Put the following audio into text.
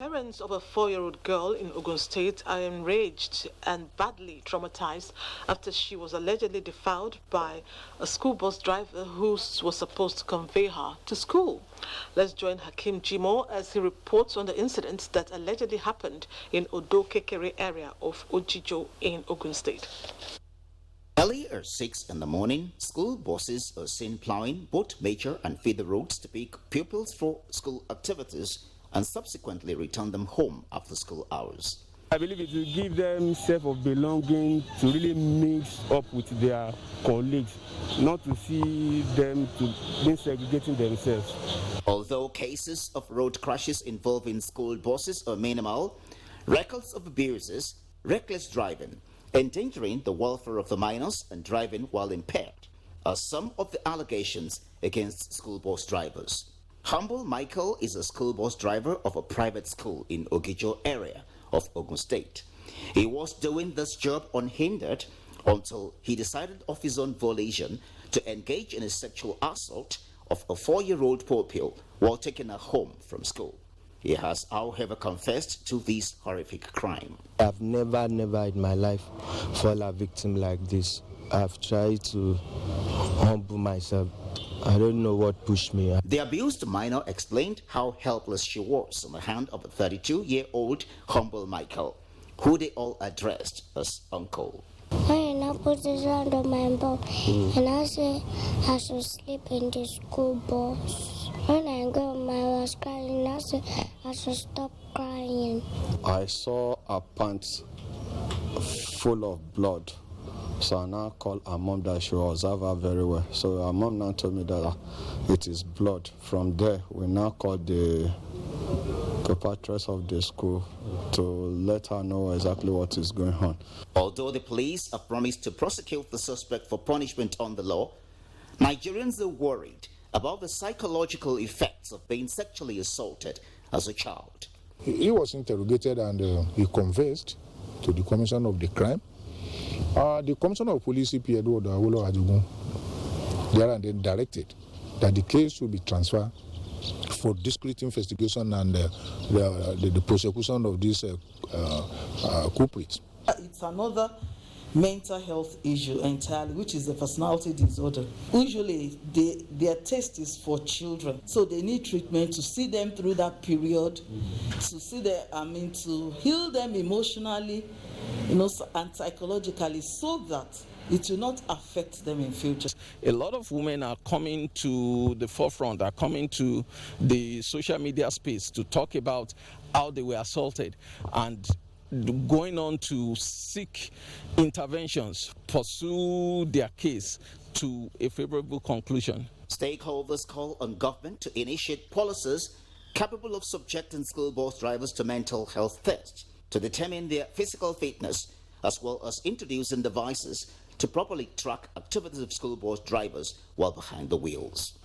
Parents of a 4-year-old girl in Ogun State are enraged and badly traumatized after she was allegedly defiled by a school bus driver who was supposed to convey her to school. Let's join HAKEEM JIMOH as he reports on the incident that allegedly happened in ODO-KEKERE area of OGIJO in Ogun State. Early at 6 in the morning, school buses are seen plowing both major and feeder roads to pick pupils for school activities and subsequently return them home after school hours. I believe it will give them sense of belonging to really mix up with their colleagues, not to see them to be segregating themselves. Although cases of road crashes involving school buses are minimal, records of abuses, reckless driving, endangering the welfare of the minors and driving while impaired are some of the allegations against school bus drivers. Humble Michael is a school bus driver of a private school in OGIJO area of Ogun State. He was doing this job unhindered until he decided of his own volition to engage in a sexual assault of a 4-year-old pupil while taking her home from school. He has, however, confessed to this horrific crime. I've never in my life fallen a victim like this. I've tried to humble myself. I don't know what pushed me. The abused minor explained how helpless she was in the hand of a 32-year-old Humble Michael, who they all addressed as uncle. When I put his hand on my bum, and I said I should sleep in the school bus. When I got home, I was crying. I said I should stop crying. I saw her pants full of blood. So I now called her mom that she will observe her very well. So her mom now told me that it is blood. From there, we now called the proprietress of the school to let her know exactly what is going on. Although the police have promised to prosecute the suspect for punishment on the law, Nigerians are worried about the psychological effects of being sexually assaulted as a child. He was interrogated and he confessed to the commission of the crime. The Commissioner of Police, CP Edward Ajogun, there and then directed that the case will be transferred for discreet investigation and the prosecution of these culprits. It's another mental health issue entirely, which is a personality disorder. Usually, their taste is for children, so they need treatment to see them through that period, to see them, to heal them emotionally, and psychologically, so that it will not affect them in future. A lot of women are coming to the forefront, are coming to the social media space to talk about how they were assaulted and going on to seek interventions, pursue their case to a favorable conclusion. Stakeholders call on government to initiate policies capable of subjecting school bus drivers to mental health tests to determine their physical fitness, as well as introducing devices to properly track activities of school bus drivers while behind the wheels.